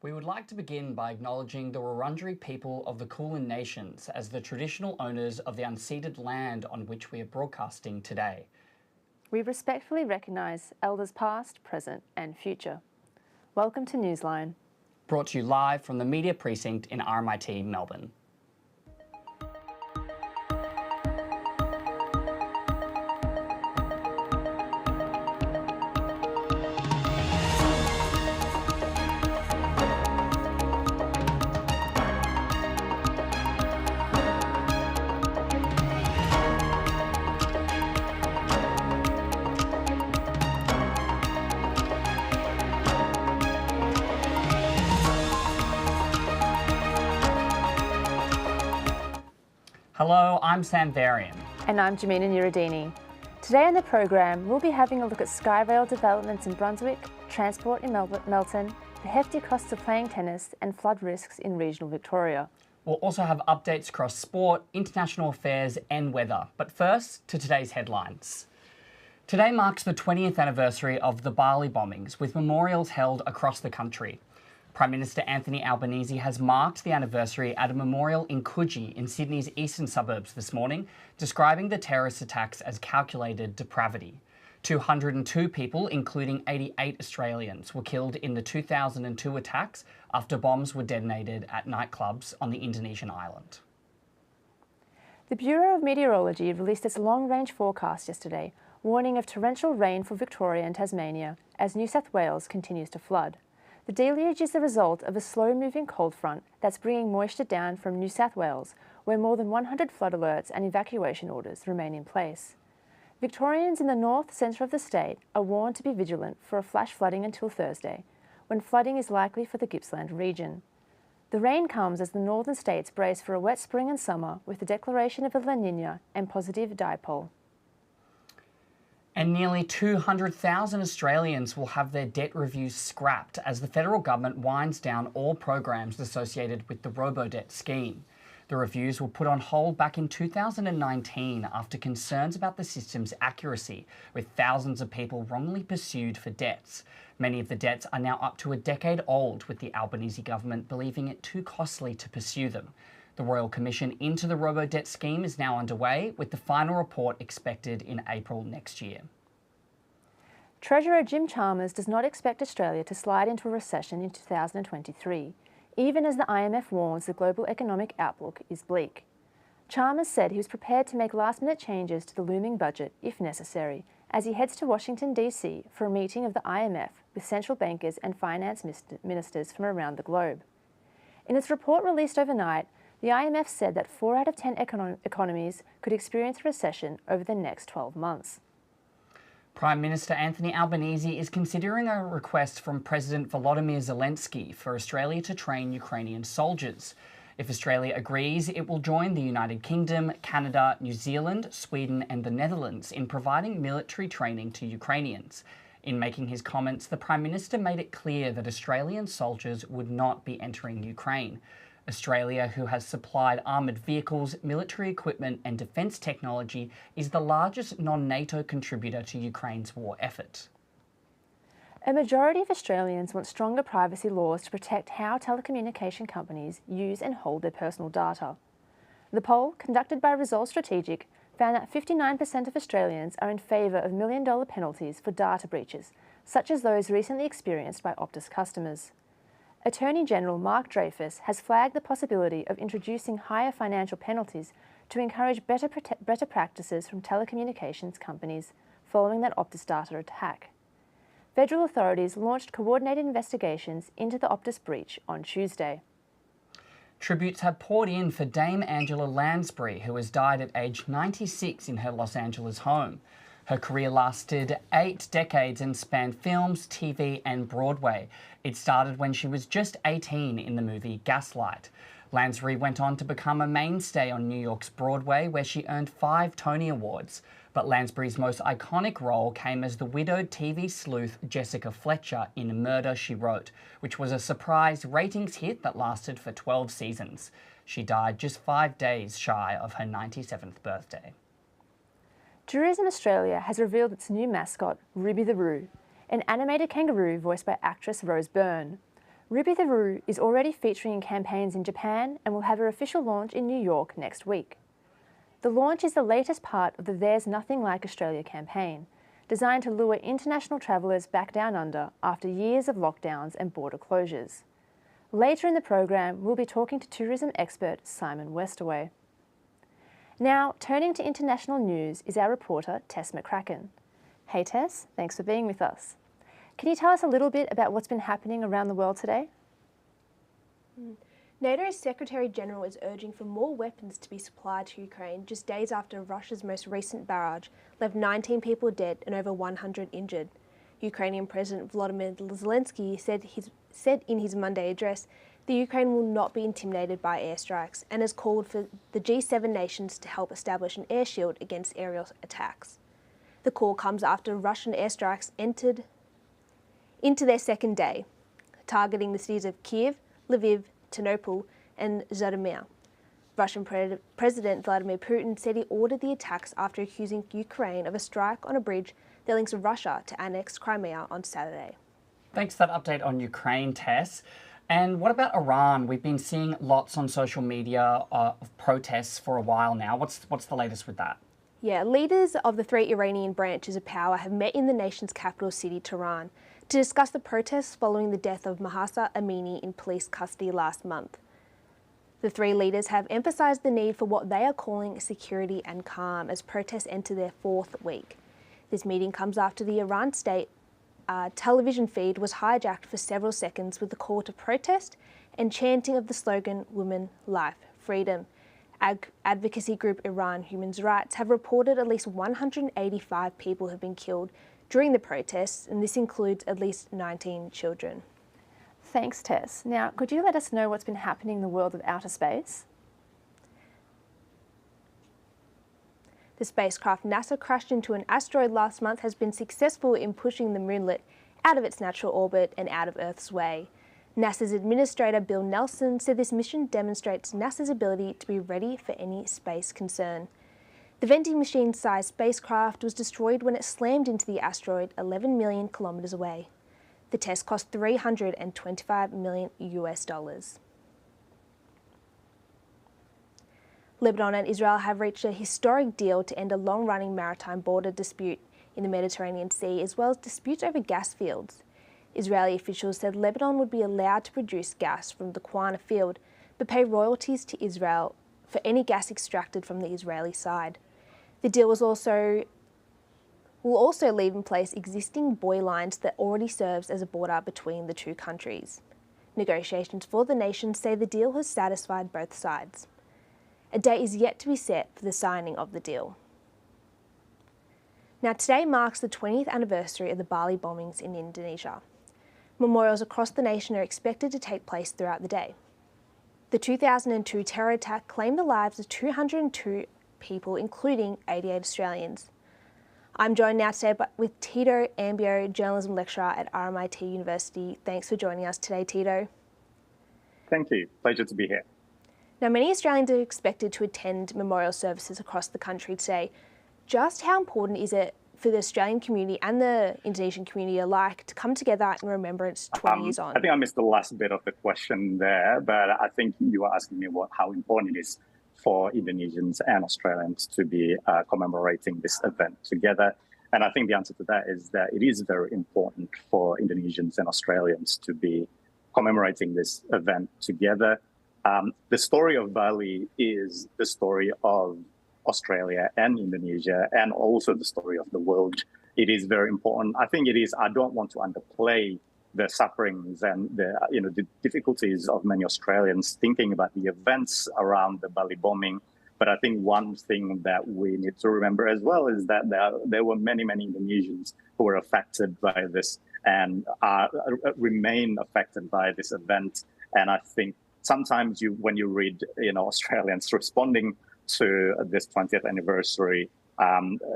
We would like to begin by acknowledging the Wurundjeri people of the Kulin Nations as the traditional owners of the unceded land on which we are broadcasting today. We respectfully recognise elders past, present and future. Welcome to Newsline. Brought to you live from the Media Precinct in RMIT Melbourne. Hello, I'm Sam Varian. And I'm Jamina Nuruddini. Today on the program, we'll be having a look at Skyrail developments in Brunswick, transport in Melton, the hefty costs of playing tennis and flood risks in regional Victoria. We'll also have updates across sport, international affairs and weather. But first, to today's headlines. Today marks the 20th anniversary of the Bali bombings, with memorials held across the country. Prime Minister Anthony Albanese has marked the anniversary at a memorial in Coogee in Sydney's eastern suburbs this morning, describing the terrorist attacks as calculated depravity. 202 people, including 88 Australians, were killed in the 2002 attacks after bombs were detonated at nightclubs on the Indonesian island. The Bureau of Meteorology released its long-range forecast yesterday, warning of torrential rain for Victoria and Tasmania as New South Wales continues to flood. The deluge is the result of a slow-moving cold front that's bringing moisture down from New South Wales, where more than 100 flood alerts and evacuation orders remain in place. Victorians in the north centre of the state are warned to be vigilant for a flash flooding until Thursday, when flooding is likely for the Gippsland region. The rain comes as the northern states brace for a wet spring and summer with the declaration of a La Niña and positive dipole. And nearly 200,000 Australians will have their debt reviews scrapped as the federal government winds down all programs associated with the robo-debt scheme. The reviews were put on hold back in 2019 after concerns about the system's accuracy, with thousands of people wrongly pursued for debts. Many of the debts are now up to a decade old, with the Albanese government believing it too costly to pursue them. The Royal Commission into the robo-debt scheme is now underway, with the final report expected in April next year. Treasurer Jim Chalmers does not expect Australia to slide into a recession in 2023, even as the IMF warns the global economic outlook is bleak. Chalmers said he was prepared to make last-minute changes to the looming budget if necessary, as he heads to Washington, D.C. for a meeting of the IMF with central bankers and finance ministers from around the globe. In its report released overnight, the IMF said that 4 out of 10 economies could experience a recession over the next 12 months. Prime Minister Anthony Albanese is considering a request from President Volodymyr Zelensky for Australia to train Ukrainian soldiers. If Australia agrees, it will join the United Kingdom, Canada, New Zealand, Sweden and the Netherlands in providing military training to Ukrainians. In making his comments, the Prime Minister made it clear that Australian soldiers would not be entering Ukraine. Australia, who has supplied armoured vehicles, military equipment and defence technology, is the largest non-NATO contributor to Ukraine's war effort. A majority of Australians want stronger privacy laws to protect how telecommunication companies use and hold their personal data. The poll, conducted by Resolve Strategic, found that 59% of Australians are in favour of million-dollar penalties for data breaches, such as those recently experienced by Optus customers. Attorney General Mark Dreyfus has flagged the possibility of introducing higher financial penalties to encourage better practices from telecommunications companies following that Optus data attack. Federal authorities launched coordinated investigations into the Optus breach on Tuesday. Tributes have poured in for Dame Angela Lansbury, who has died at age 96 in her Los Angeles home. Her career lasted 8 decades and spanned films, TV and Broadway. It started when she was just 18 in the movie Gaslight. Lansbury went on to become a mainstay on New York's Broadway, where she earned 5 Tony Awards. But Lansbury's most iconic role came as the widowed TV sleuth Jessica Fletcher in Murder, She Wrote, which was a surprise ratings hit that lasted for 12 seasons. She died just 5 days shy of her 97th birthday. Tourism Australia has revealed its new mascot, Ruby the Roo, an animated kangaroo voiced by actress Rose Byrne. Ruby the Roo is already featuring in campaigns in Japan and will have her official launch in New York next week. The launch is the latest part of the There's Nothing Like Australia campaign, designed to lure international travellers back down under after years of lockdowns and border closures. Later in the program, we'll be talking to tourism expert Simon Westaway. Now, turning to international news is our reporter Tess McCracken. Hey Tess, thanks for being with us. Can you tell us a little bit about what's been happening around the world today? NATO's Secretary General is urging for more weapons to be supplied to Ukraine just days after Russia's most recent barrage left 19 people dead and over 100 injured. Ukrainian President Volodymyr Zelensky said in his Monday address that Ukraine will not be intimidated by airstrikes and has called for the G7 nations to help establish an air shield against aerial attacks. The call comes after Russian airstrikes entered into their second day, targeting the cities of Kiev, Lviv, Ternopil and Zhytomyr. Russian President Vladimir Putin said he ordered the attacks after accusing Ukraine of a strike on a bridge that links Russia to annex Crimea on Saturday. Thanks for that update on Ukraine, Tess. And what about Iran? We've been seeing lots on social media of protests for a while now. What's the latest with that? Yeah, leaders of the three Iranian branches of power have met in the nation's capital city, Tehran, to discuss the protests following the death of Mahsa Amini in police custody last month. The three leaders have emphasised the need for what they are calling security and calm as protests enter their fourth week. This meeting comes after the Iran state television feed was hijacked for several seconds with the call to protest and chanting of the slogan "Women, Life, Freedom." Advocacy group Iran Human Rights have reported at least 185 people have been killed during the protests, and this includes at least 19 children. Thanks, Tess. Now, could you let us know what's been happening in the world of outer space? The spacecraft NASA crashed into an asteroid last month has been successful in pushing the moonlet out of its natural orbit and out of Earth's way. NASA's administrator Bill Nelson said this mission demonstrates NASA's ability to be ready for any space concern. The vending machine-sized spacecraft was destroyed when it slammed into the asteroid 11 million kilometres away. The test cost $325 million US. Lebanon and Israel have reached a historic deal to end a long-running maritime border dispute in the Mediterranean Sea, as well as disputes over gas fields. Israeli officials said Lebanon would be allowed to produce gas from the Qana field, but pay royalties to Israel for any gas extracted from the Israeli side. The deal will also leave in place existing buoy lines that already serves as a border between the two countries. Negotiations for the nations say the deal has satisfied both sides. A date is yet to be set for the signing of the deal. Now, today marks the 20th anniversary of the Bali bombings in Indonesia. Memorials across the nation are expected to take place throughout the day. The 2002 terror attack claimed the lives of 202 people, including 88 Australians. I'm joined now today with Tito Ambio, journalism lecturer at RMIT University. Thanks for joining us today, Tito. Thank you. Pleasure to be here. Now, many Australians are expected to attend memorial services across the country today. Just how important is it for the Australian community and the Indonesian community alike to come together in remembrance 20 years on? I think I missed the last bit of the question there, but I think you were asking me how important it is for Indonesians and Australians to be commemorating this event together. And I think the answer to that is that it is very important for Indonesians and Australians to be commemorating this event together. The story of Bali is the story of Australia and Indonesia, and also the story of the world. It is very important. I think it is. I don't want to underplay the sufferings and the difficulties of many Australians thinking about the events around the Bali bombing. But I think one thing that we need to remember as well is that there were many Indonesians who were affected by this and remain affected by this event. And I think sometimes when you read Australians responding to this 20th anniversary,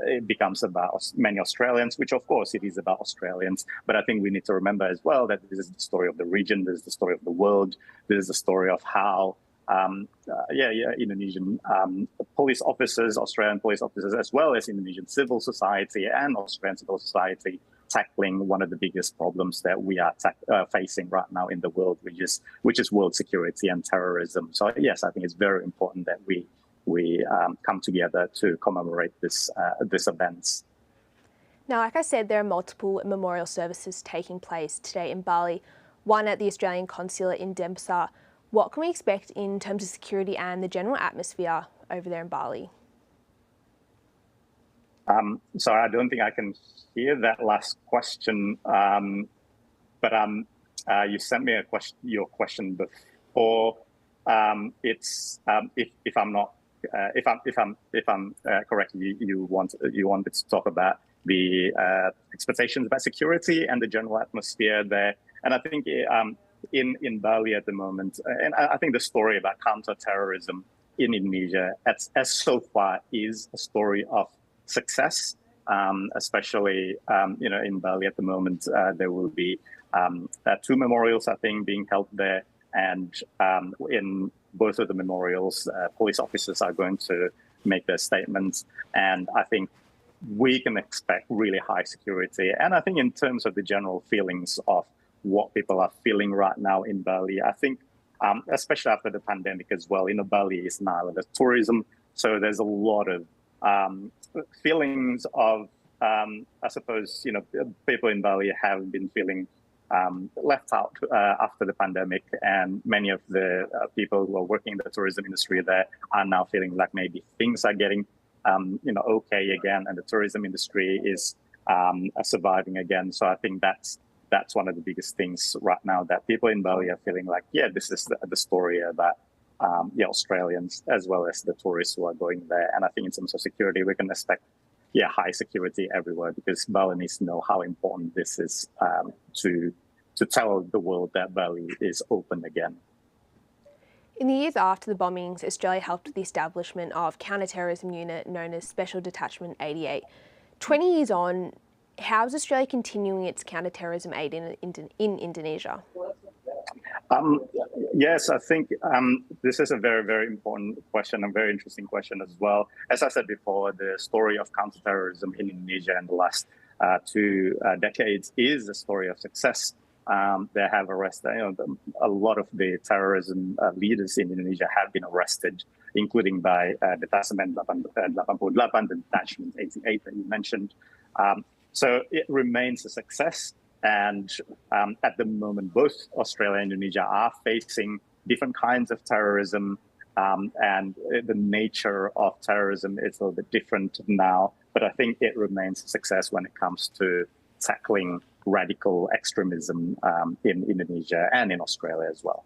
it becomes about many Australians, which of course it is about Australians. But I think we need to remember as well that this is the story of the region, this is the story of the world, this is the story of how Indonesian police officers, Australian police officers, as well as Indonesian civil society and Australian civil society tackling one of the biggest problems that we are facing right now in the world, which is world security and terrorism. So yes, I think it's very important that we come together to commemorate this events. Now, like I said, there are multiple memorial services taking place today in Bali, one at the Australian Consulate in Denpasar. What can we expect in terms of security and the general atmosphere over there in Bali? Sorry, I don't think I can hear that last question. But you sent me your question before. It's if I'm correct, you wanted to talk about the expectations about security and the general atmosphere there. And I think in Bali at the moment, and I think the story about counterterrorism in Indonesia, as so far, is a story of success. Especially in Bali at the moment, there will be 2 memorials, I think, being held there, and in both of the memorials, police officers are going to make their statements, and I think we can expect really high security. And I think in terms of the general feelings of what people are feeling right now in Bali, I think, especially after the pandemic as well, Bali is an island of tourism, so there's a lot of feelings of, I suppose, people in Bali have been feeling left out after the pandemic, and many of the people who are working in the tourism industry there are now feeling like maybe things are getting okay again, and the tourism industry is surviving again. So I think that's one of the biggest things right now, that people in Bali are feeling like, yeah, this is the story about Australians as well as the tourists who are going there. And I think in terms of security, we can expect high security everywhere, because Balinese know how important this is to tell the world that Bali is open again. In the years after the bombings, Australia helped with the establishment of counterterrorism unit known as Special Detachment 88. 20 years on, how is Australia continuing its counterterrorism aid in Indonesia? Yes, I think this is a very, very important question, a very interesting question as well. As I said before, the story of counterterrorism in Indonesia in the last 2 decades is a story of success. They have arrested, a lot of the terrorism leaders in Indonesia have been arrested, including by Detachment 88, the Detachment 88 that you mentioned. So it remains a success. And at the moment, both Australia and Indonesia are facing different kinds of terrorism, and the nature of terrorism is a little bit different now. But I think it remains a success when it comes to tackling radical extremism in Indonesia and in Australia as well.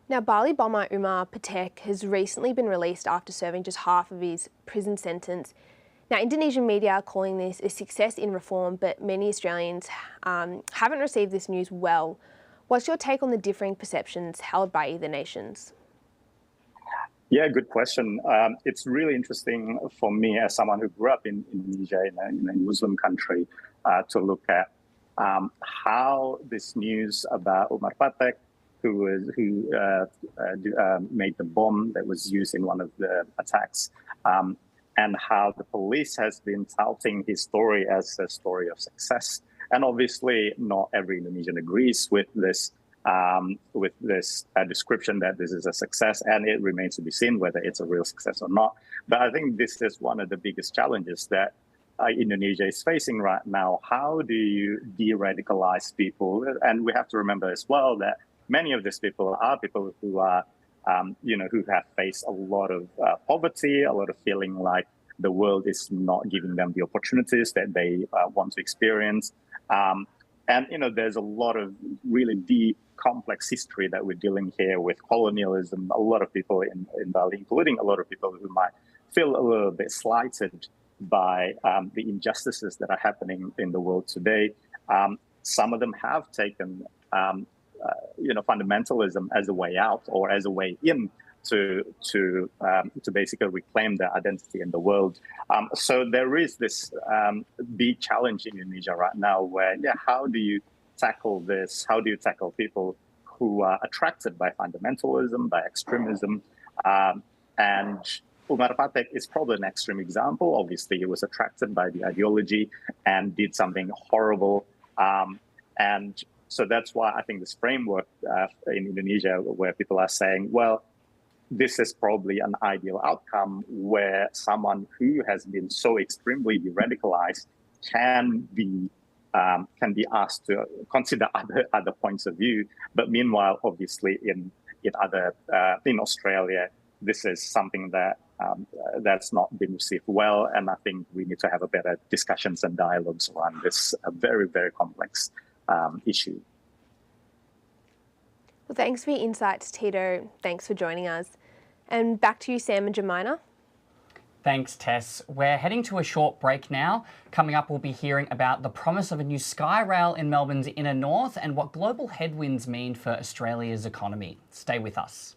Now, Bali bomber Umar Patek has recently been released after serving just half of his prison sentence. Now, Indonesian media are calling this a success in reform, but many Australians haven't received this news well. What's your take on the differing perceptions held by either nations? Yeah, good question. It's really interesting for me as someone who grew up in Indonesia, in a Muslim country, to look at how this news about Umar Patek, who made the bomb that was used in one of the attacks, and how the police has been touting his story as a story of success. And obviously, not every Indonesian agrees with this description that this is a success, and it remains to be seen whether it's a real success or not. But I think this is one of the biggest challenges that Indonesia is facing right now. How do you de-radicalize people? And we have to remember as well that many of these people are people who are who have faced a lot of poverty, a lot of feeling like the world is not giving them the opportunities that they want to experience. And, there's a lot of really deep, complex history that we're dealing here with colonialism. A lot of people in Bali, including a lot of people who might feel a little bit slighted by the injustices that are happening in the world today. Some of them have taken fundamentalism as a way out or as a way in to basically reclaim their identity in the world. So there is this big challenge in Indonesia right now where, how do you tackle this? How do you tackle people who are attracted by fundamentalism, by extremism, and Umar Patek is probably an extreme example. Obviously, he was attracted by the ideology and did something horrible. And so that's why I think this framework in Indonesia, where people are saying, well, this is probably an ideal outcome where someone who has been so extremely radicalized can be asked to consider other points of view. But meanwhile, obviously, in Australia, this is something that that's not been received well, and I think we need to have a better discussions and dialogues around this very, very complex issue. Well, thanks for your insights, Tito. Thanks for joining us. And back to you, Sam and Jemina. Thanks, Tess. We're heading to a short break now. Coming up, we'll be hearing about the promise of a new sky rail in Melbourne's inner north and what global headwinds mean for Australia's economy. Stay with us.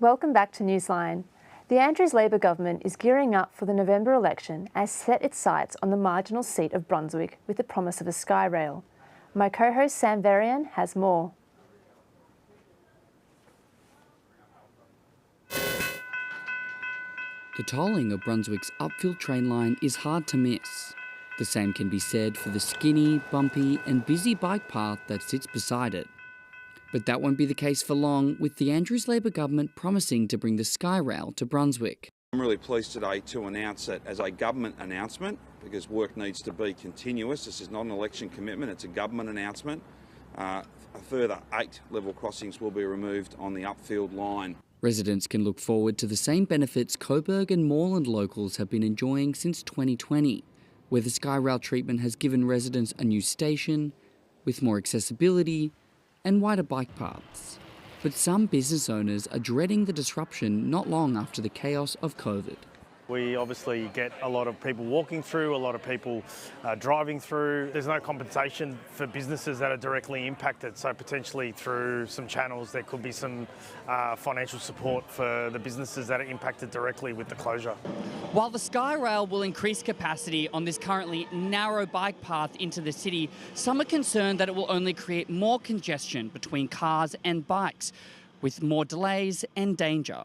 Welcome back to Newsline. The Andrews Labor government is gearing up for the November election as set its sights on the marginal seat of Brunswick with the promise of a sky rail. My co-host Sam Varian has more. The tolling of Brunswick's upfield train line is hard to miss. The same can be said for the skinny, bumpy and busy bike path that sits beside it. But that won't be the case for long, with the Andrews Labor government promising to bring the sky rail to Brunswick. I'm really pleased today to announce it as a government announcement because work needs to be continuous. This is not an election commitment, it's a government announcement. A further 8 level crossings will be removed on the upfield line. Residents can look forward to the same benefits Coburg and Moreland locals have been enjoying since 2020, where the sky rail treatment has given residents a new station with more accessibility and wider bike paths. But some business owners are dreading the disruption not long after the chaos of COVID. We obviously get a lot of people walking through, a lot of people driving through. There's no compensation for businesses that are directly impacted, so potentially through some channels there could be some financial support for the businesses that are impacted directly with the closure. While the Skyrail will increase capacity on this currently narrow bike path into the city, some are concerned that it will only create more congestion between cars and bikes, with more delays and danger.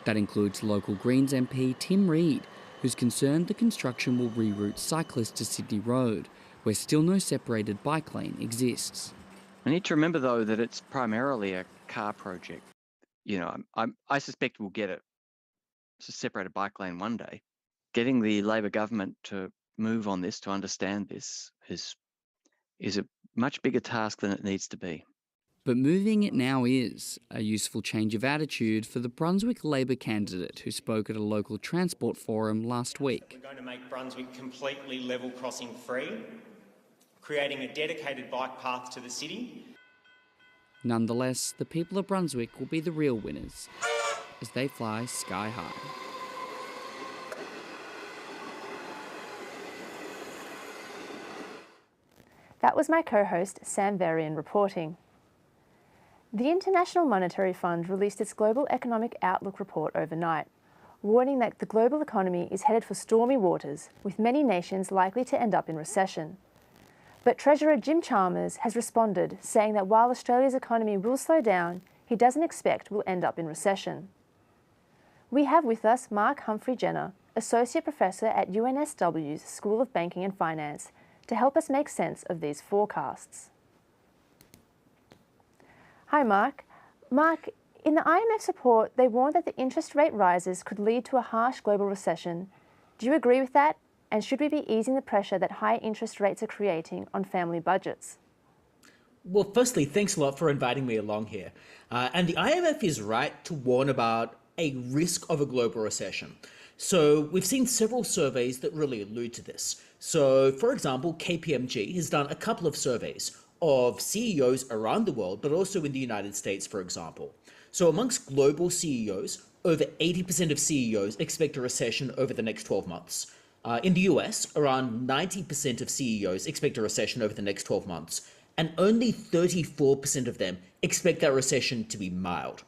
That includes local Greens MP Tim Reed, who's concerned the construction will reroute cyclists to Sydney Road, where still no separated bike lane exists. I need to remember, though, that it's primarily a car project. You know, I suspect we'll get a separated bike lane one day. Getting the Labor government to move on this, to understand this, is a much bigger task than it needs to be. But moving it now is a useful change of attitude for the Brunswick Labor candidate who spoke at a local transport forum last week. We're going to make Brunswick completely level crossing free, creating a dedicated bike path to the city. Nonetheless, the people of Brunswick will be the real winners as they fly sky high. That was my co-host Sam Varian reporting. The International Monetary Fund released its Global Economic Outlook report overnight, warning that the global economy is headed for stormy waters, with many nations likely to end up in recession. But Treasurer Jim Chalmers has responded, saying that while Australia's economy will slow down, he doesn't expect we'll end up in recession. We have with us Mark Humphrey-Jenner, Associate Professor at UNSW's School of Banking and Finance, to help us make sense of these forecasts. Hi, Mark. Mark, in the IMF's report, they warned that the interest rate rises could lead to a harsh global recession. Do you agree with that? And should we be easing the pressure that high interest rates are creating on family budgets? Well, firstly, thanks a lot for inviting me along here. And the IMF is right to warn about a risk of a global recession. So we've seen several surveys that really allude to this. So, for example, KPMG has done a couple of surveys of CEOs around the world, but also in the United States, for example. So amongst global CEOs, over 80% of CEOs expect a recession over the next 12 months. In the US, around 90% of CEOs expect a recession over the next 12 months, and only 34% of them expect that recession to be mild.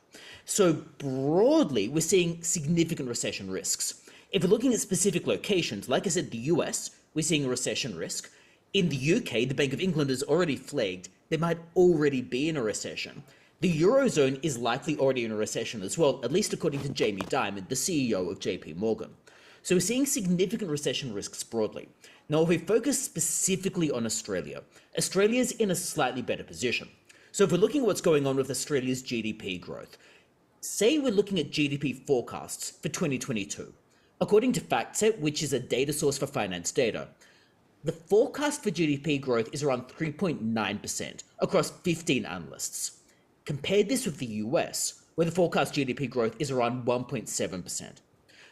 So broadly, we're seeing significant recession risks. If we're looking at specific locations, like I said, the US, we're seeing a recession risk. In the UK, the Bank of England has already flagged they might already be in a recession. The Eurozone is likely already in a recession as well, at least according to Jamie Dimon, the CEO of JP Morgan. So we're seeing significant recession risks broadly. Now, if we focus specifically on Australia, Australia's in a slightly better position. So if we're looking at what's going on with Australia's GDP growth, say we're looking at GDP forecasts for 2022. According to FactSet, which is a data source for finance data, the forecast for GDP growth is around 3.9% across 15 analysts. Compare this with the US, where the forecast GDP growth is around 1.7%.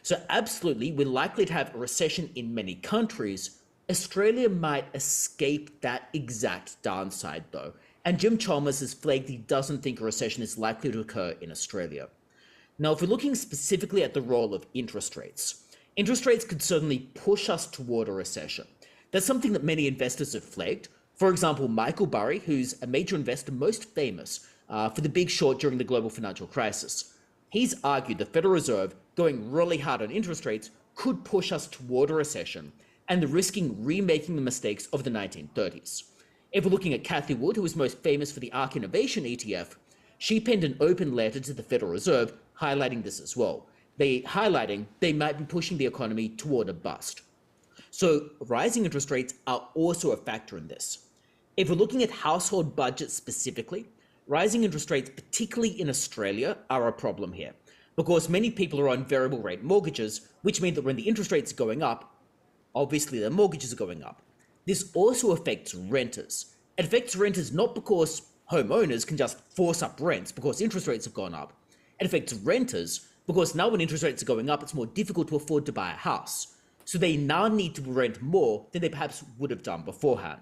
So absolutely, we're likely to have a recession in many countries. Australia might escape that exact downside though, and Jim Chalmers has flagged he doesn't think a recession is likely to occur in Australia. Now, if we're looking specifically at the role of interest rates could certainly push us toward a recession. That's something that many investors have flagged. For example, Michael Burry, who's a major investor most famous for the Big Short during the global financial crisis. He's argued the Federal Reserve going really hard on interest rates could push us toward a recession and risking remaking the mistakes of the 1930s. If we're looking at Cathie Wood, who is most famous for the ARK Innovation ETF, she penned an open letter to the Federal Reserve highlighting this as well. They might be pushing the economy toward a bust. So rising interest rates are also a factor in this. If we're looking at household budgets specifically, rising interest rates, particularly in Australia, are a problem here because many people are on variable rate mortgages, which mean that when the interest rates are going up, obviously their mortgages are going up. This also affects renters. It affects renters not because homeowners can just force up rents because interest rates have gone up. It affects renters because now when interest rates are going up, it's more difficult to afford to buy a house. So they now need to rent more than they perhaps would have done beforehand,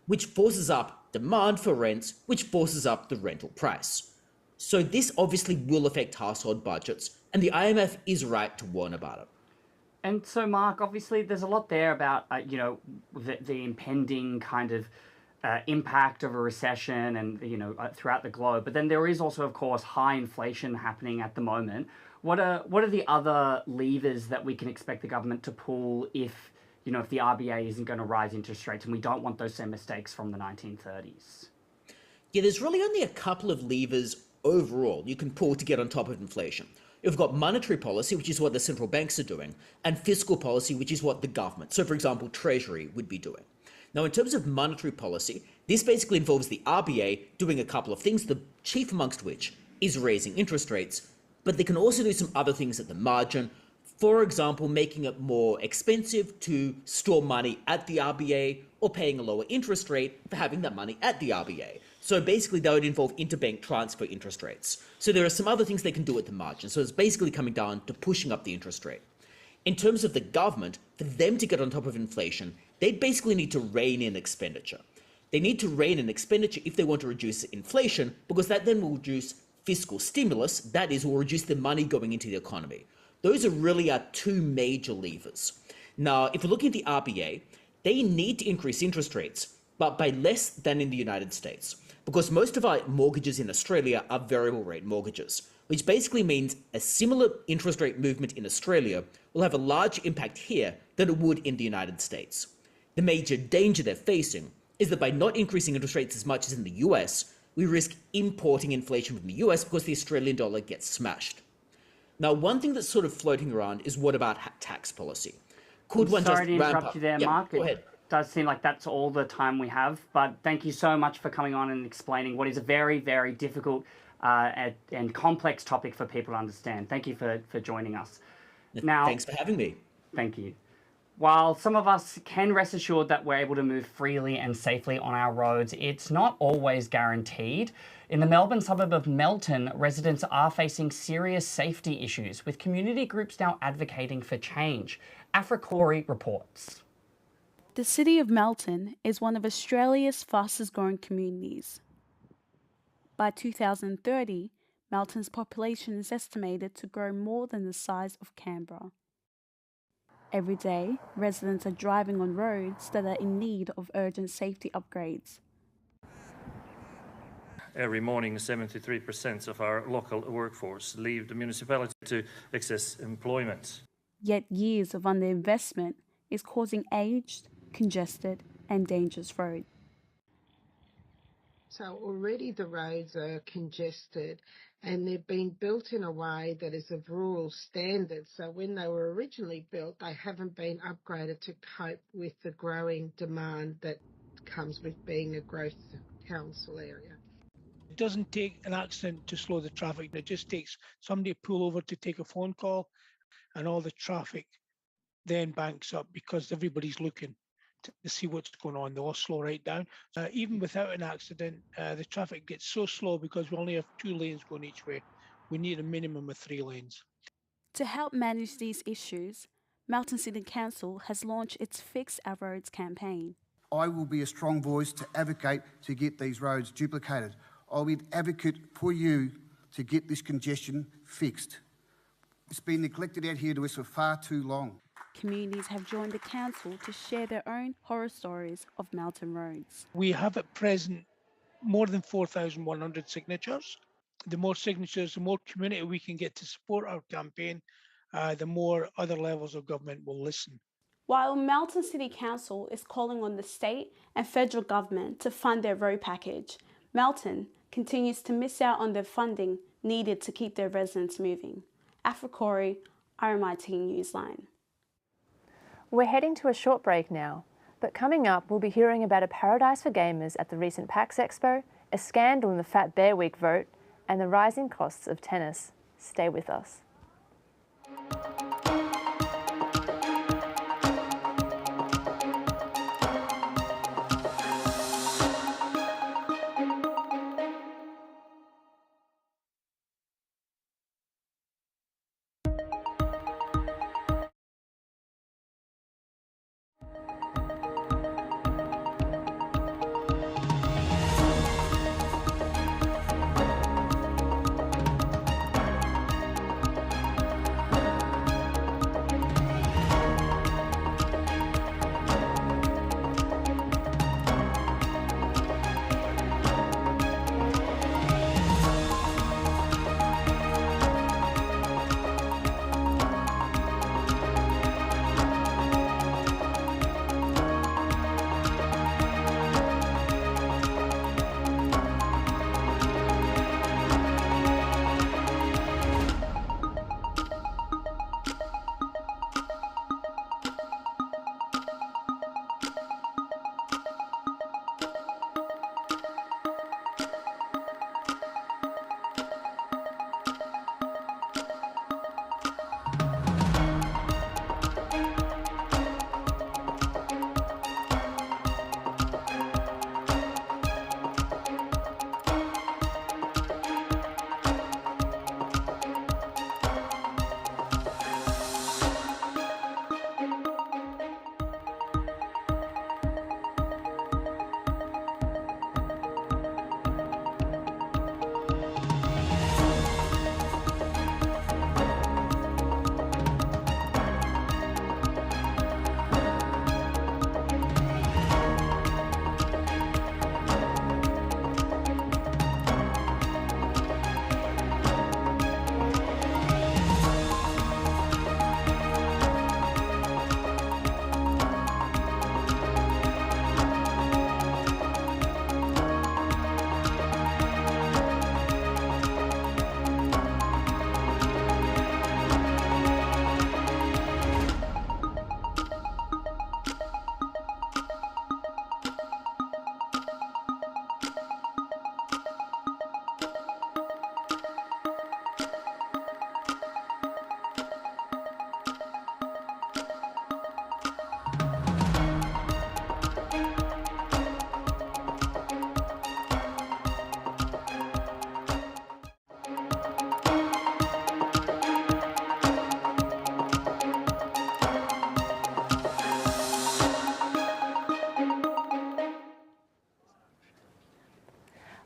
which forces up demand for rents, which forces up the rental price. So this obviously will affect household budgets, and the IMF is right to warn about it. And so, Mark, obviously there's a lot there about, the impending kind of impact of a recession and, throughout the globe. But then there is also, of course, high inflation happening at the moment. What are the other levers that we can expect the government to pull if the RBA isn't going to rise interest rates, and we don't want those same mistakes from the 1930s? Yeah, there's really only a couple of levers overall you can pull to get on top of inflation. You've got monetary policy, which is what the central banks are doing, and fiscal policy, which is what the government, so for example, Treasury, would be doing. Now, in terms of monetary policy, this basically involves the RBA doing a couple of things, the chief amongst which is raising interest rates, but they can also do some other things at the margin. For example, making it more expensive to store money at the RBA or paying a lower interest rate for having that money at the RBA. So basically that would involve interbank transfer interest rates. So there are some other things they can do at the margin. So it's basically coming down to pushing up the interest rate. In terms of the government, for them to get on top of inflation, they basically need to rein in expenditure. They need to rein in expenditure if they want to reduce inflation, because that then will reduce fiscal stimulus, that is, will reduce the money going into the economy. Those are really our two major levers. Now, if we're looking at the RBA, they need to increase interest rates, but by less than in the United States, because most of our mortgages in Australia are variable rate mortgages, which basically means a similar interest rate movement in Australia will have a large impact here than it would in the United States. The major danger they're facing is that by not increasing interest rates as much as in the US, we risk importing inflation from the US because the Australian dollar gets smashed. Now, one thing that's sort of floating around is what about tax policy? Could one just ramp up? Sorry to interrupt you there, Mark. Go ahead. It does seem like that's all the time we have, but thank you so much for coming on and explaining what is a very, very difficult and complex topic for people to understand. Thank you for joining us. Now, thanks for having me. Thank you. While some of us can rest assured that we're able to move freely and safely on our roads, it's not always guaranteed. In the Melbourne suburb of Melton, residents are facing serious safety issues, with community groups now advocating for change. Corey reports. The city of Melton is one of Australia's fastest growing communities. By 2030, Melton's population is estimated to grow more than the size of Canberra. Every day, residents are driving on roads that are in need of urgent safety upgrades. Every morning, 73% of our local workforce leave the municipality to access employment. Yet years of underinvestment is causing aged, congested and dangerous roads. So already the roads are congested and they've been built in a way that is of rural standards. So when they were originally built, they haven't been upgraded to cope with the growing demand that comes with being a growth council area. It doesn't take an accident to slow the traffic. It just takes somebody to pull over to take a phone call, and all the traffic then banks up because everybody's looking to see what's going on. They'll all slow right down. Even without an accident, the traffic gets so slow because we only have 2 lanes going each way. We need a minimum of 3 lanes. To help manage these issues, Melton City Council has launched its Fix Our Roads campaign. I will be a strong voice to advocate to get these roads duplicated. I'll be an advocate for you to get this congestion fixed. It's been neglected out here to us for far too long. Communities have joined the council to share their own horror stories of Melton roads. We have at present more than 4,100 signatures. The more signatures, the more community we can get to support our campaign, the more other levels of government will listen. While Melton City Council is calling on the state and federal government to fund their road package, Melton continues to miss out on the funding needed to keep their residents moving. Corey, RMIT Newsline. We're heading to a short break now, but coming up we'll be hearing about a paradise for gamers at the recent PAX Expo, a scandal in the Fat Bear Week vote, and the rising costs of tennis. Stay with us.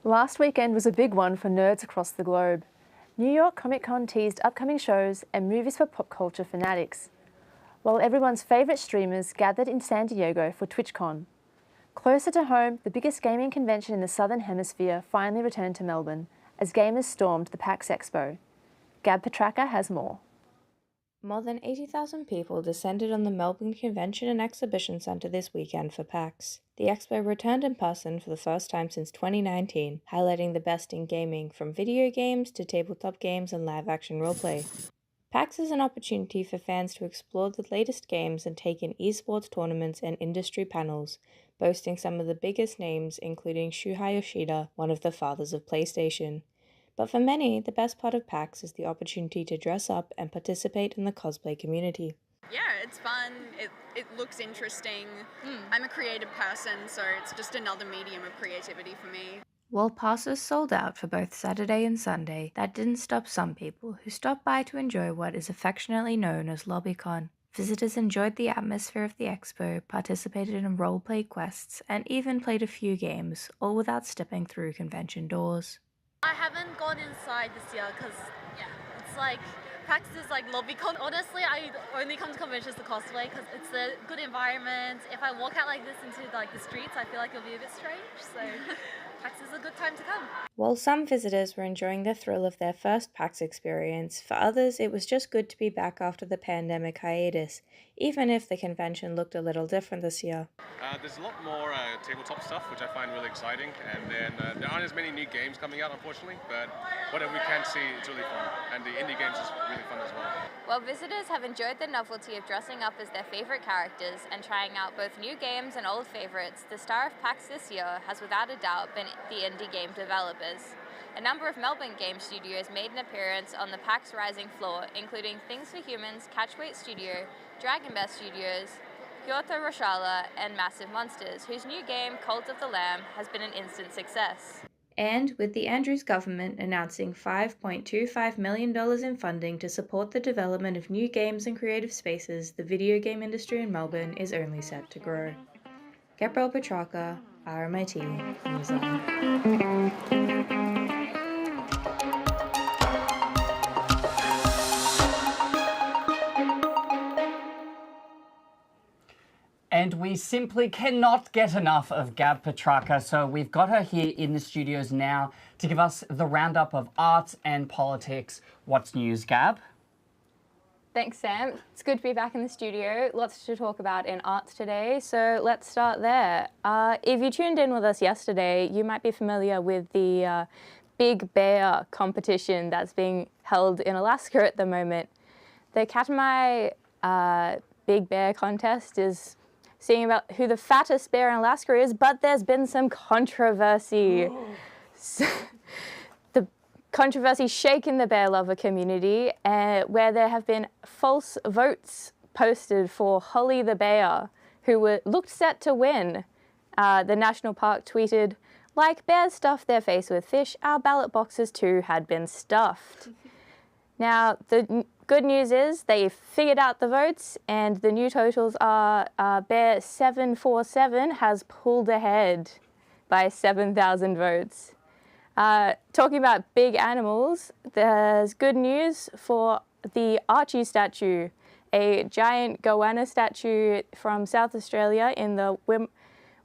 Last weekend was a big one for nerds across the globe. New York Comic Con teased upcoming shows and movies for pop culture fanatics, while everyone's favourite streamers gathered in San Diego for TwitchCon. Closer to home, the biggest gaming convention in the Southern Hemisphere finally returned to Melbourne as gamers stormed the PAX Expo. Gab Petraka has more. More than 80,000 people descended on the Melbourne Convention and Exhibition Centre this weekend for PAX. The expo returned in person for the first time since 2019, highlighting the best in gaming, from video games to tabletop games and live-action roleplay. PAX is an opportunity for fans to explore the latest games and take in esports tournaments and industry panels, boasting some of the biggest names, including Shuhei Yoshida, one of the fathers of PlayStation. But for many, the best part of PAX is the opportunity to dress up and participate in the cosplay community. Yeah, it's fun. It looks interesting. I'm a creative person, so it's just another medium of creativity for me. While passes sold out for both Saturday and Sunday, that didn't stop some people who stopped by to enjoy what is affectionately known as LobbyCon. Visitors enjoyed the atmosphere of the expo, participated in role-play quests, and even played a few games, all without stepping through convention doors. I haven't gone inside this year because, it's like, PAX is like LobbyCon. Honestly, I only come to conventions to cosplay because it's a good environment. If I walk out like this into like the streets, I feel like it'll be a bit strange, so PAX is a good time to come. While some visitors were enjoying the thrill of their first PAX experience, for others it was just good to be back after the pandemic hiatus, even if the convention looked a little different this year. There's a lot more tabletop stuff, which I find really exciting, and then there aren't as many new games coming out, unfortunately, but whatever we can see, it's really fun, and the indie games is really fun as well. While visitors have enjoyed the novelty of dressing up as their favourite characters and trying out both new games and old favourites, the star of PAX this year has without a doubt been the indie game developers. A number of Melbourne game studios made an appearance on the PAX Rising floor, including Things for Humans, Catchweight Studio, Dragon Bear Studios, Kyoto Roshala, and Massive Monsters, whose new game, Cult of the Lamb, has been an instant success. And with the Andrews government announcing $5.25 million in funding to support the development of new games and creative spaces, the video game industry in Melbourne is only set to grow. Gabrielle Petrarca, RMIT Newsline. And we simply cannot get enough of Gab Petrarca, so we've got her here in the studios now to give us the roundup of arts and politics. What's news, Gab? Thanks, Sam. It's good to be back in the studio. Lots to talk about in arts today, so let's start there. If you tuned in with us yesterday, you might be familiar with the Big Bear competition that's being held in Alaska at the moment. The Katmai Big Bear contest is seeing about who the fattest bear in Alaska is, but there's been some controversy. The controversy shaken the bear lover community, where there have been false votes posted for Holly the bear, who looked set to win. The national park tweeted, "Like bears stuff their face with fish, our ballot boxes too had been stuffed." Now, the good news is they figured out the votes, and the new totals are Bear 747 has pulled ahead by 7,000 votes. Talking about big animals, there's good news for the Archie statue, a giant goanna statue from South Australia in the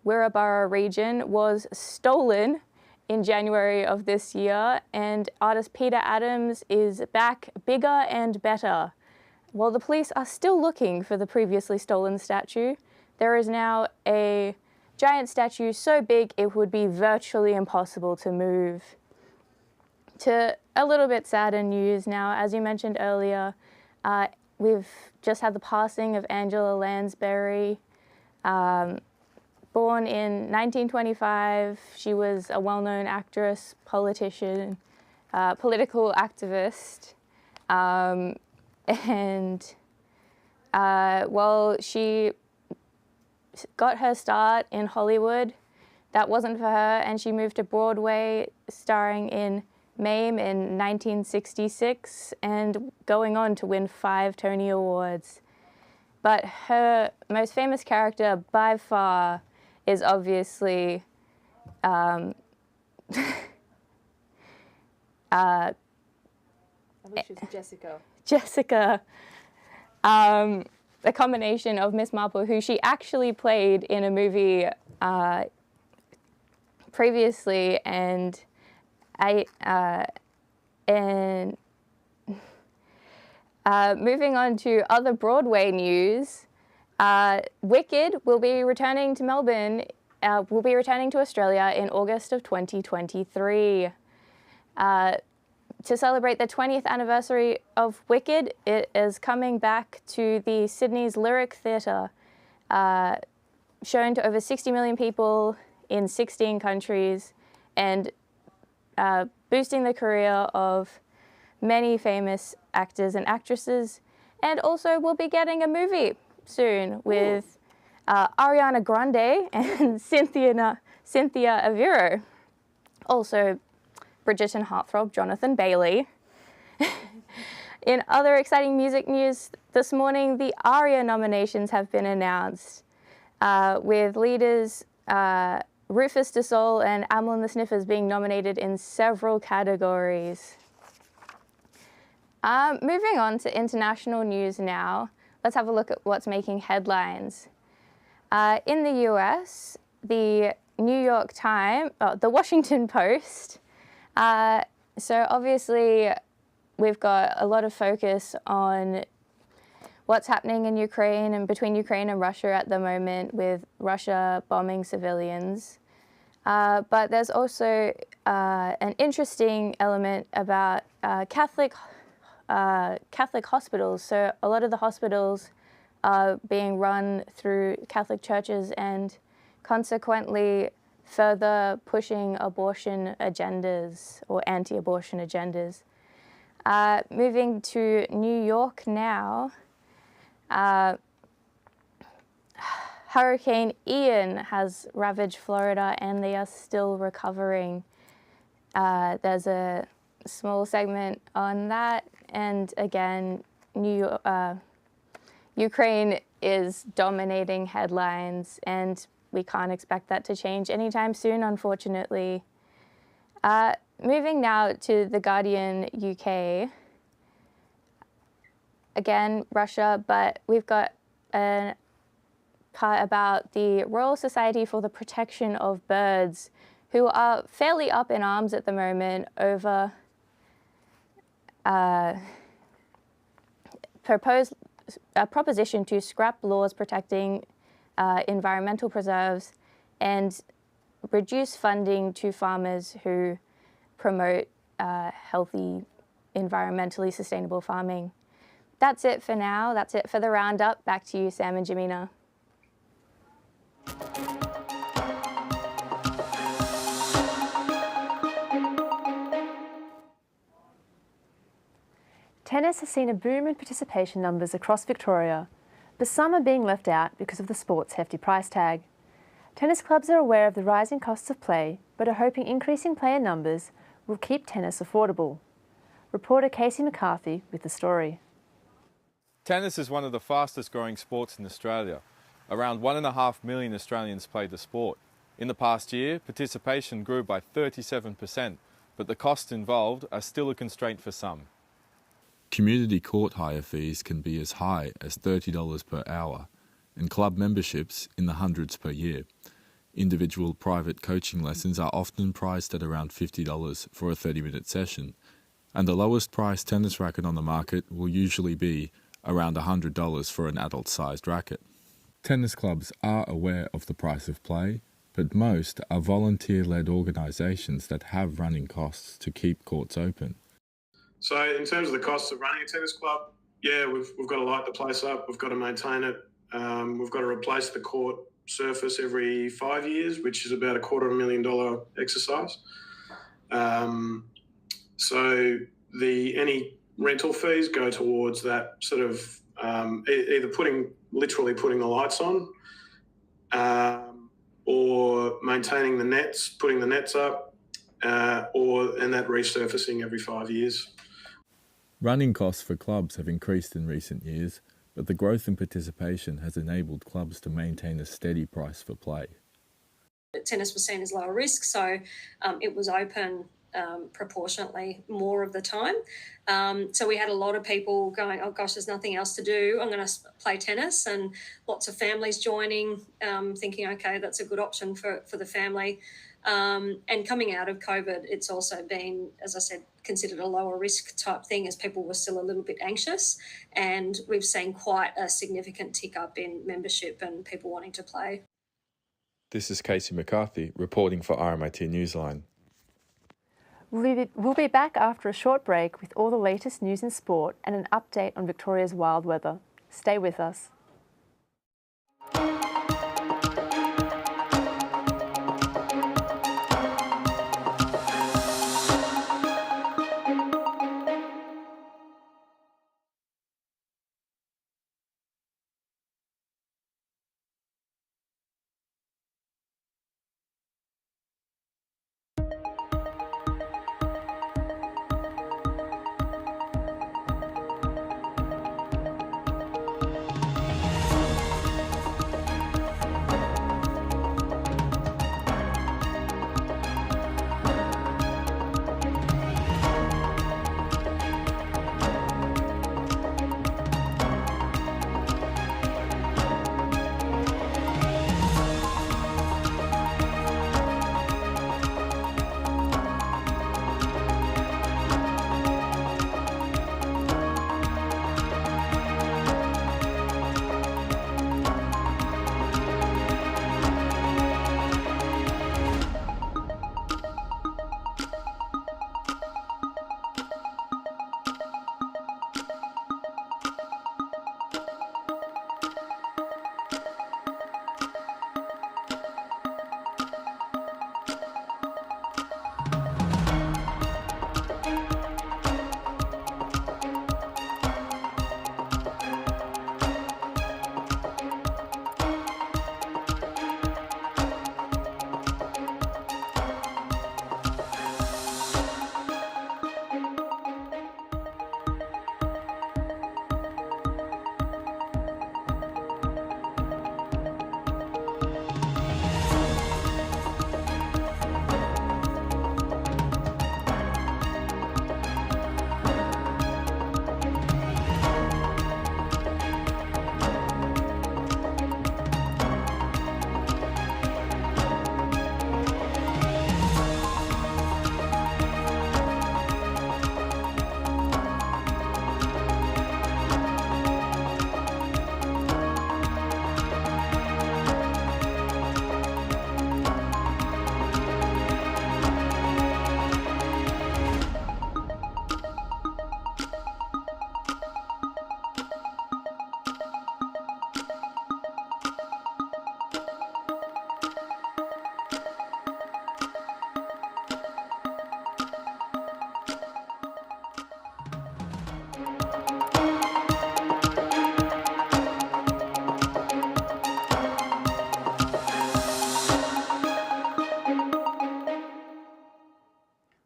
Wirraburra region was stolen in January of this year, and artist Peter Adams is back bigger and better. While the police are still looking for the previously stolen statue, there is now a giant statue so big it would be virtually impossible to move. To a little bit sadder news now, as you mentioned earlier, we've just had the passing of Angela Lansbury. Born in 1925, she was a well-known actress, politician, political activist, she got her start in Hollywood. That wasn't for her, and she moved to Broadway, starring in Mame in 1966, and going on to win 5 Tony Awards. But her most famous character, by far, is obviously I think she's Jessica. Jessica, a combination of Miss Marple, who she actually played in a movie previously, and moving on to other Broadway news, Wicked will be returning to Melbourne, will be returning to Australia in August of 2023. To celebrate the 20th anniversary of Wicked, it is coming back to the Sydney's Lyric Theatre, shown to over 60 million people in 16 countries, and boosting the career of many famous actors and actresses. And also we'll be getting a movie soon with Ariana Grande and Cynthia Aviro. Also Bridgerton heartthrob Jonathan Bailey. In other exciting music news this morning, the ARIA nominations have been announced, with leaders Rufus Du Sol and Amyl and the Sniffers being nominated in several categories. Moving on to international news now, let's have a look at what's making headlines. In the US, the New York Times, the Washington Post. So obviously we've got a lot of focus on what's happening in Ukraine and between Ukraine and Russia at the moment, with Russia bombing civilians. But there's also an interesting element about Catholic hospitals. So a lot of the hospitals are being run through Catholic churches, and consequently further pushing abortion agendas or anti-abortion agendas. Moving to New York now, Hurricane Ian has ravaged Florida and they are still recovering. There's a small segment on that, and again, Ukraine is dominating headlines, and we can't expect that to change anytime soon, unfortunately. Moving now to The Guardian UK. Again, Russia, but we've got a part about the Royal Society for the Protection of Birds, who are fairly up in arms at the moment over a proposition to scrap laws protecting environmental preserves and reduce funding to farmers who promote healthy, environmentally sustainable farming. That's it for now. That's it for the roundup. Back to you, Sam and Jamina. Tennis has seen a boom in participation numbers across Victoria, but some are being left out because of the sport's hefty price tag. Tennis clubs are aware of the rising costs of play, but are hoping increasing player numbers will keep tennis affordable. Reporter Casey McCarthy with the story. Tennis is one of the fastest growing sports in Australia. Around 1.5 million Australians play the sport. In the past year, participation grew by 37%, but the costs involved are still a constraint for some. Community court hire fees can be as high as $30 per hour, and club memberships in the hundreds per year. Individual private coaching lessons are often priced at around $50 for a 30-minute session, and the lowest priced tennis racket on the market will usually be around $100 for an adult-sized racket. Tennis clubs are aware of the price of play, but most are volunteer-led organisations that have running costs to keep courts open. So in terms of the costs of running a tennis club, yeah, we've got to light the place up, we've got to maintain it, we've got to replace the court surface every 5 years, which is about $250,000 exercise. So any rental fees go towards that sort of either literally putting the lights on, or maintaining the nets, putting the nets up, and that resurfacing every 5 years. Running costs for clubs have increased in recent years, but the growth in participation has enabled clubs to maintain a steady price for play. Tennis was seen as lower risk, so it was open proportionately more of the time. So we had a lot of people going, oh gosh, there's nothing else to do, I'm going to play tennis, and lots of families joining, thinking, okay, that's a good option for the family. And coming out of COVID, it's also been, as I said, considered a lower risk type thing, as people were still a little bit anxious. And we've seen quite a significant tick up in membership and people wanting to play. This is Casey McCarthy reporting for RMIT Newsline. We'll be back after a short break with all the latest news in sport and an update on Victoria's wild weather. Stay with us.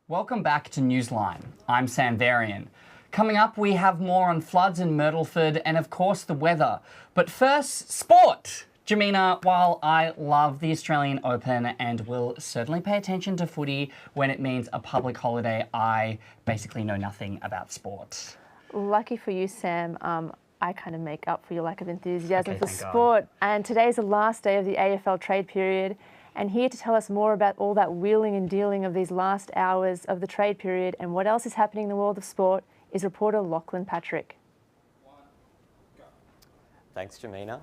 Welcome back to Newsline. I'm Sam Varian. Coming up, we have more on floods in Myrtleford and, of course, the weather. But first, sport! Jamina, while I love the Australian Open and will certainly pay attention to footy when it means a public holiday, I basically know nothing about sport. Lucky for you, Sam. I kind of make up for your lack of enthusiasm for sport. And today's the last day of the AFL trade period. And here to tell us more about all that wheeling and dealing of these last hours of the trade period and what else is happening in the world of sport is reporter Lachlan Patrick. Thanks, Jamina.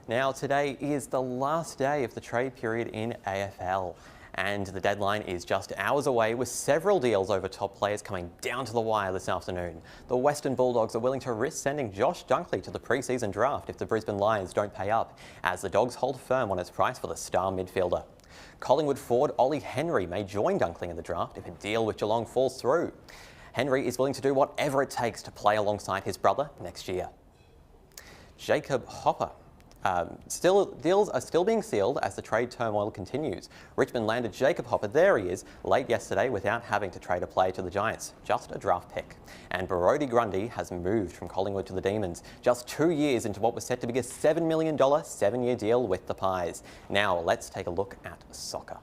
Now, today is the last day of the trade period in AFL, and the deadline is just hours away, with several deals over top players coming down to the wire this afternoon. The Western Bulldogs are willing to risk sending Josh Dunkley to the pre-season draft if the Brisbane Lions don't pay up, as the Dogs hold firm on its price for the star midfielder. Collingwood forward Ollie Henry may join Dunkley in the draft if a deal with Geelong falls through. Henry is willing to do whatever it takes to play alongside his brother next year. Jacob Hopper. Deals are still being sealed as the trade turmoil continues. Richmond landed Jacob Hopper, there he is, late yesterday without having to trade a player to the Giants, just a draft pick. And Brodie Grundy has moved from Collingwood to the Demons, just 2 years into what was set to be a $7 million 7-year deal with the Pies. Now let's take a look at soccer.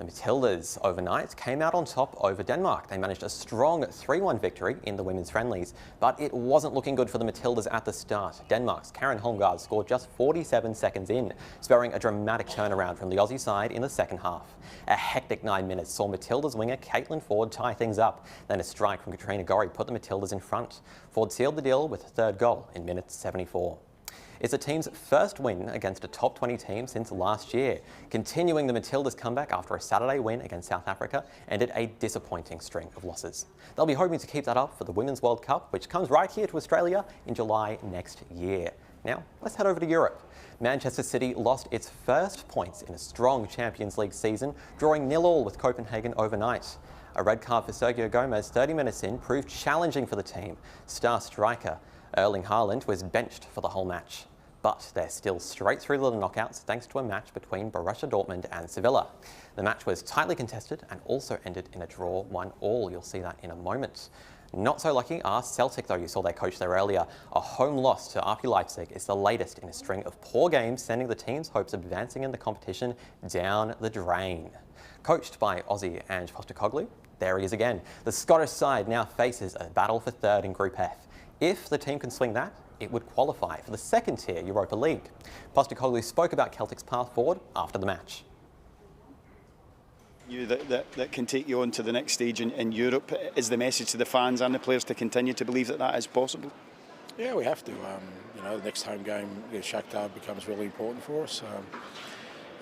The Matildas overnight came out on top over Denmark. They managed a strong 3-1 victory in the women's friendlies, but it wasn't looking good for the Matildas at the start. Denmark's Karen Holmgaard scored just 47 seconds in, spurring a dramatic turnaround from the Aussie side in the second half. A hectic 9 minutes saw Matildas winger Caitlin Ford tie things up. Then a strike from Katrina Gorry put the Matildas in front. Ford sealed the deal with a third goal in minute 74. It's the team's first win against a top 20 team since last year, continuing the Matildas' comeback after a Saturday win against South Africa ended a disappointing string of losses. They'll be hoping to keep that up for the Women's World Cup, which comes right here to Australia in July next year. Now, let's head over to Europe. Manchester City lost its first points in a strong Champions League season, drawing 0-0 with Copenhagen overnight. A red card for Sergio Gomez 30 minutes in proved challenging for the team. Star striker Erling Haaland was benched for the whole match. But they're still straight through the knockouts thanks to a match between Borussia Dortmund and Sevilla. The match was tightly contested and also ended in a draw 1-1. You'll see that in a moment. Not so lucky are Celtic, though. You saw their coach there earlier. A home loss to RB Leipzig is the latest in a string of poor games, sending the team's hopes of advancing in the competition down the drain. Coached by Aussie Ange Postecoglou, there he is again. The Scottish side now faces a battle for third in Group F. If the team can swing that, it would qualify for the second-tier Europa League. Postecoglou spoke about Celtic's path forward after the match. That can take you on to the next stage in Europe. Is the message to the fans and the players to continue to believe that that is possible? Yeah, we have to. The next home game against Shakhtar becomes really important for us.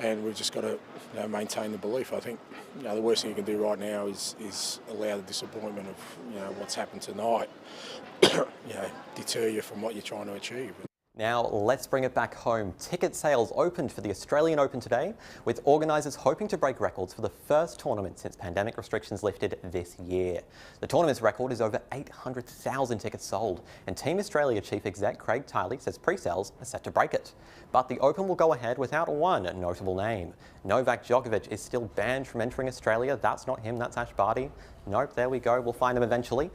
And we've just got to maintain the belief. I think the worst thing you can do right now is allow the disappointment of what's happened tonight deter you from what you're trying to achieve. Now let's bring it back home. Ticket sales opened for the Australian Open today, with organisers hoping to break records for the first tournament since pandemic restrictions lifted this year. The tournament's record is over 800,000 tickets sold, and Team Australia Chief Exec Craig Tiley says pre-sales are set to break it. But the Open will go ahead without one notable name. Novak Djokovic is still banned from entering Australia. That's not him, that's Ash Barty. Nope, there we go, we'll find him eventually.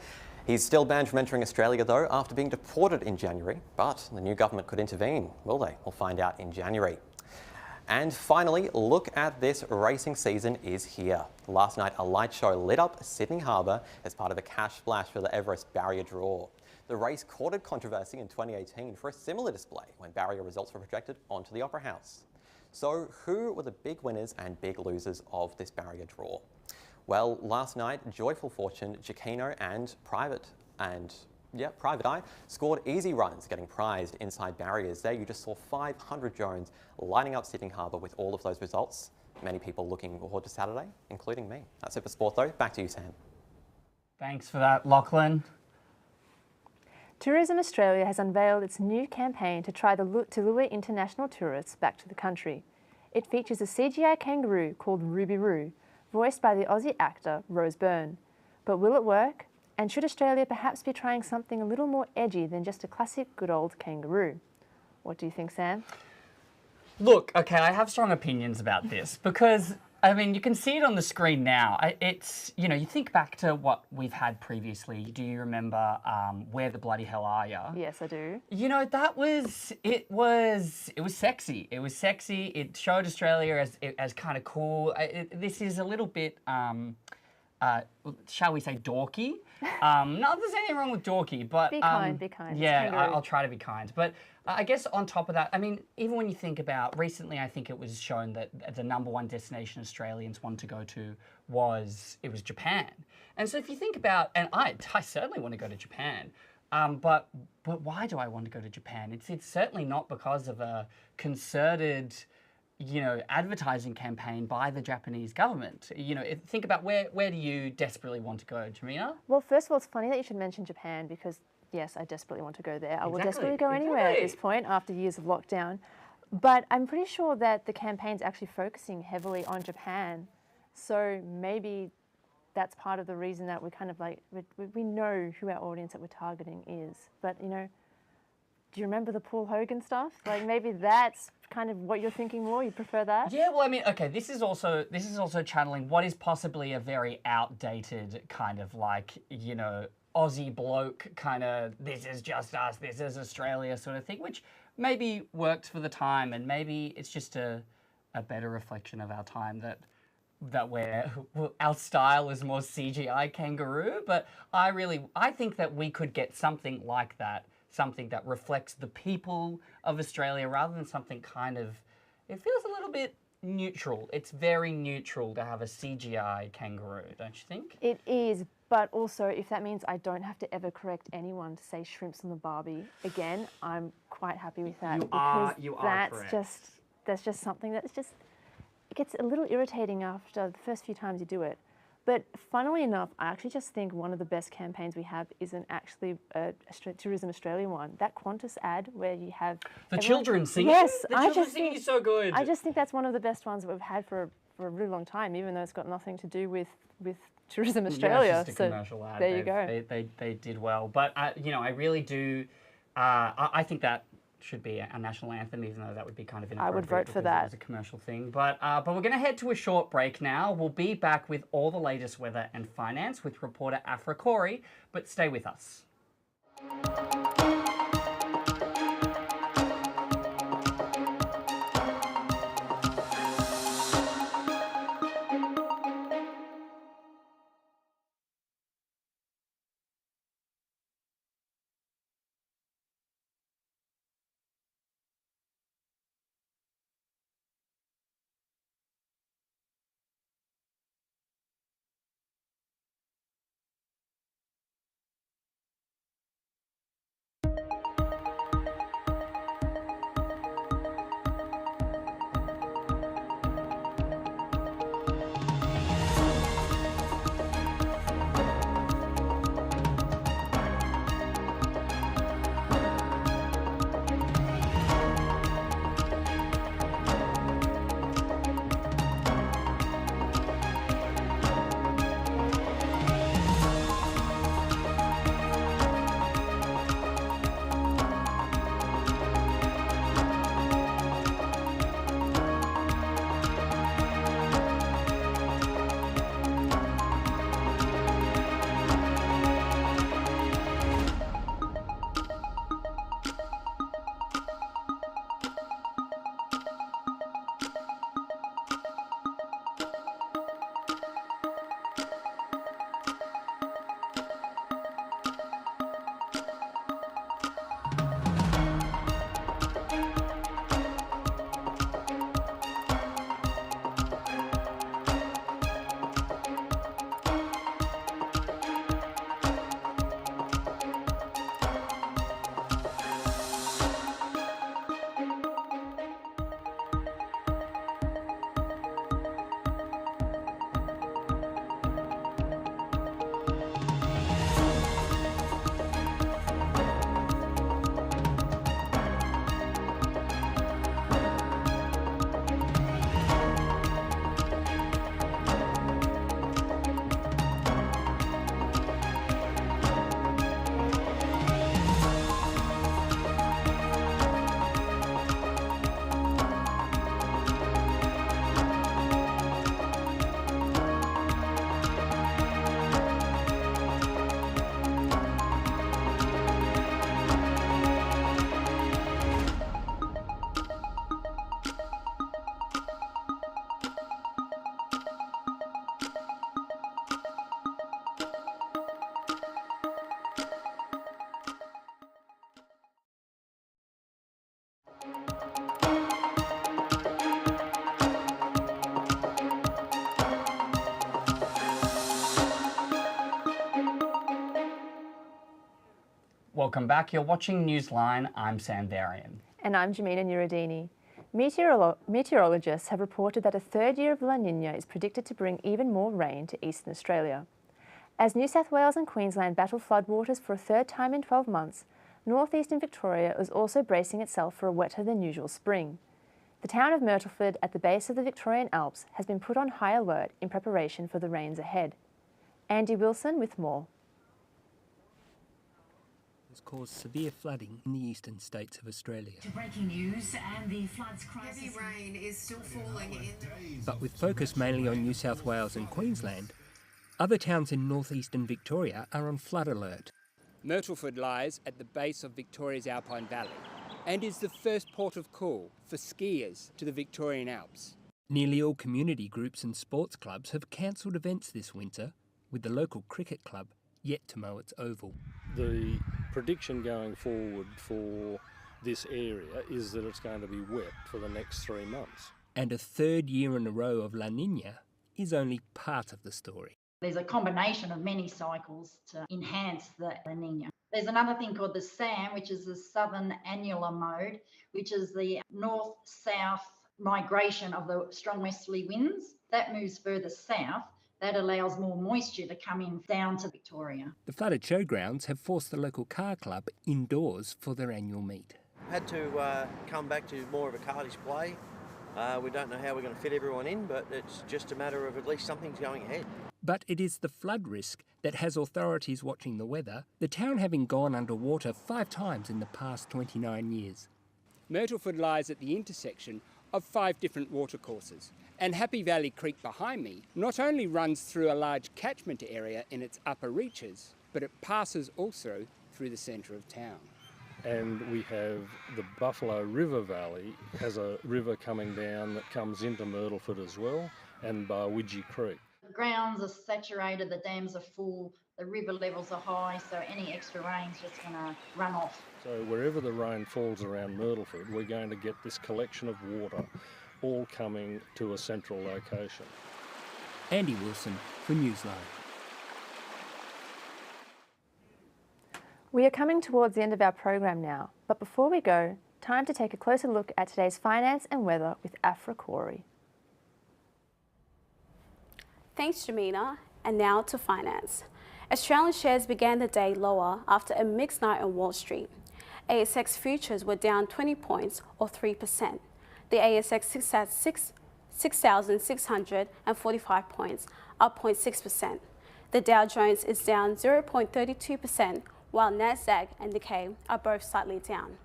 He's still banned from entering Australia, though, after being deported in January. But the new government could intervene, will they? We'll find out in January. And finally, look at this, racing season is here. Last night, a light show lit up Sydney Harbour as part of a cash splash for the Everest barrier draw. The race courted controversy in 2018 for a similar display when barrier results were projected onto the Opera House. So who were the big winners and big losers of this barrier draw? Well, last night, Joyful Fortune, Giacchino and Private Eye scored easy runs, getting prized inside barriers. There you just saw 500 Jones lining up Sydney Harbour with all of those results. Many people looking forward to Saturday, including me. That's it for sport, though. Back to you, Sam. Thanks for that, Lachlan. Tourism Australia has unveiled its new campaign to try to lure international tourists back to the country. It features a CGI kangaroo called Ruby Roo, voiced by the Aussie actor Rose Byrne. But will it work? And should Australia perhaps be trying something a little more edgy than just a classic good old kangaroo? What do you think, Sam? Look, okay, I have strong opinions about this because, I mean, you can see it on the screen now. It's, you think back to what we've had previously. Do you remember Where the Bloody Hell Are Ya? Yes, I do. It was sexy. It was sexy. It showed Australia as kind of cool. This is a little bit, shall we say, dorky. Not that there's anything wrong with dorky, but... Be kind. Yeah, I'll try to be kind. But I guess on top of that, I mean, even when you think about, recently I think it was shown that the #1 destination Australians wanted to go to was Japan. And so if you think about, and I certainly want to go to Japan, but why do I want to go to Japan? It's certainly not because of a concerted, advertising campaign by the Japanese government. Think about where do you desperately want to go, Jamina? Well, first of all, it's funny that you should mention Japan because, yes, I desperately want to go there. I will desperately go anywhere at this point after years of lockdown. But I'm pretty sure that the campaign's actually focusing heavily on Japan. So maybe that's part of the reason that we kind of we know who our audience that we're targeting is. But, do you remember the Paul Hogan stuff? Maybe that's kind of what you're thinking more. You prefer that? Yeah, well, I mean, okay, this is also channeling what is possibly a very outdated kind of Aussie bloke kind of, this is just us, this is Australia sort of thing, which maybe worked for the time, and maybe it's just a better reflection of our time that that our style is more CGI kangaroo, but I think that we could get something like that, something that reflects the people of Australia rather than something kind of, it feels a little bit neutral. It's very neutral to have a CGI kangaroo, don't you think? It is, but also if that means I don't have to ever correct anyone to say shrimps on the Barbie again, I'm quite happy with that. You are correct. That's just something that's just, it gets a little irritating after the first few times you do it. But funnily enough, I actually just think one of the best campaigns we have isn't actually a Tourism Australia one. That Qantas ad where you have the children singing. Yes, the children singing is so good. I just think that's one of the best ones that we've had for a really long time, even though it's got nothing to do with Tourism Australia. Yeah, it's just a commercial ad. There you go. They did well, but I really do. I think that should be a national anthem, even though that would be kind of inappropriate. I would vote for because that. It was a commercial thing. But we're going to head to a short break now. We'll be back with all the latest weather and finance with reporter Afra Corey, but stay with us. Welcome back. You're watching Newsline. I'm Sam Varian. And I'm Jamina Nuruddini. Meteorologists have reported that a third year of La Niña is predicted to bring even more rain to eastern Australia. As New South Wales and Queensland battle floodwaters for a third time in 12 months, northeastern Victoria is also bracing itself for a wetter than usual spring. The town of Myrtleford at the base of the Victorian Alps has been put on high alert in preparation for the rains ahead. Andy Wilson with more. Has caused severe flooding in the eastern states of Australia. To breaking news, and the floods crisis. Heavy rain is still falling in. But with focus mainly on New South Wales and Queensland, other towns in northeastern Victoria are on flood alert. Myrtleford lies at the base of Victoria's Alpine Valley and is the first port of call for skiers to the Victorian Alps. Nearly all community groups and sports clubs have cancelled events this winter, with the local cricket club yet to mow its oval. The prediction going forward for this area is that it's going to be wet for the next 3 months. And a third year in a row of La Niña is only part of the story. There's a combination of many cycles to enhance the La Niña. There's another thing called the SAM, which is the Southern Annular Mode, which is the north-south migration of the strong westerly winds. That moves further south. That allows more moisture to come in down to Victoria. The flooded showgrounds have forced the local car club indoors for their annual meet. Had to come back to more of a car display. We don't know how we're going to fit everyone in, but it's just a matter of at least something's going ahead. But it is the flood risk that has authorities watching the weather, the town having gone underwater 5 times in the past 29 years. Myrtleford lies at the intersection of 5 different watercourses, and Happy Valley Creek behind me not only runs through a large catchment area in its upper reaches, but it passes also through the centre of town. And we have the Buffalo River Valley has a river coming down that comes into Myrtleford as well, and Barwidgee Creek. The grounds are saturated, the dams are full, the river levels are high, so any extra rain's just going to run off. So wherever the rain falls around Myrtleford, we're going to get this collection of water all coming to a central location. Andy Wilson for Newsline. We are coming towards the end of our program now, but before we go, time to take a closer look at today's finance and weather with Afra Corey. Thanks, Jamina. And now to finance. Australian shares began the day lower after a mixed night on Wall Street. ASX futures were down 20 points or 3%. The ASX sits at 6,645 points, up 0.6%. The Dow Jones is down 0.32%, while Nasdaq and Nikkei are both slightly down.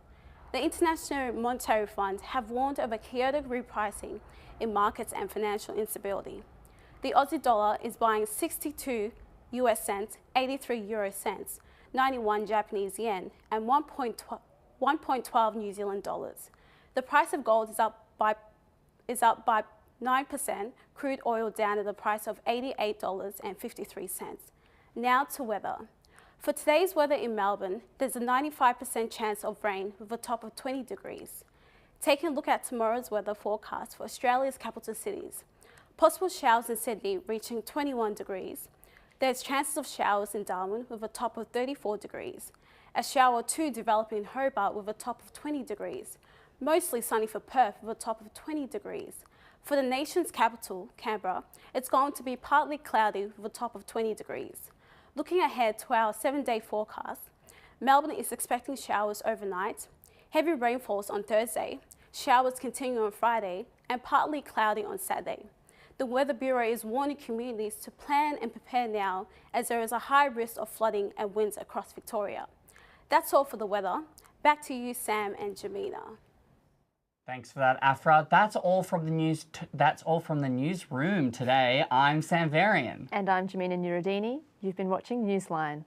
The International Monetary Fund have warned of a chaotic repricing in markets and financial instability. The Aussie dollar is buying 62 US cents, 83 euro cents, 91 Japanese yen, and 1.12 New Zealand dollars. The price of gold is up by 9%, crude oil down at the price of $88.53. Now to weather. For today's weather in Melbourne, there's a 95% chance of rain with a top of 20 degrees. Taking a look at tomorrow's weather forecast for Australia's capital cities. Possible showers in Sydney reaching 21 degrees. There's chances of showers in Darwin with a top of 34 degrees. A shower or two developing in Hobart with a top of 20 degrees. Mostly sunny for Perth with a top of 20 degrees. For the nation's capital, Canberra, it's going to be partly cloudy with a top of 20 degrees. Looking ahead to our 7-day forecast, Melbourne is expecting showers overnight, heavy rainfalls on Thursday, showers continue on Friday, and partly cloudy on Saturday. The Weather Bureau is warning communities to plan and prepare now as there is a high risk of flooding and winds across Victoria. That's all for the weather. Back to you, Sam and Jamina. Thanks for that, Afra. That's all from the news. That's all from the newsroom today. I'm Sam Varian. And I'm Jamina Nuruddini. You've been watching Newsline.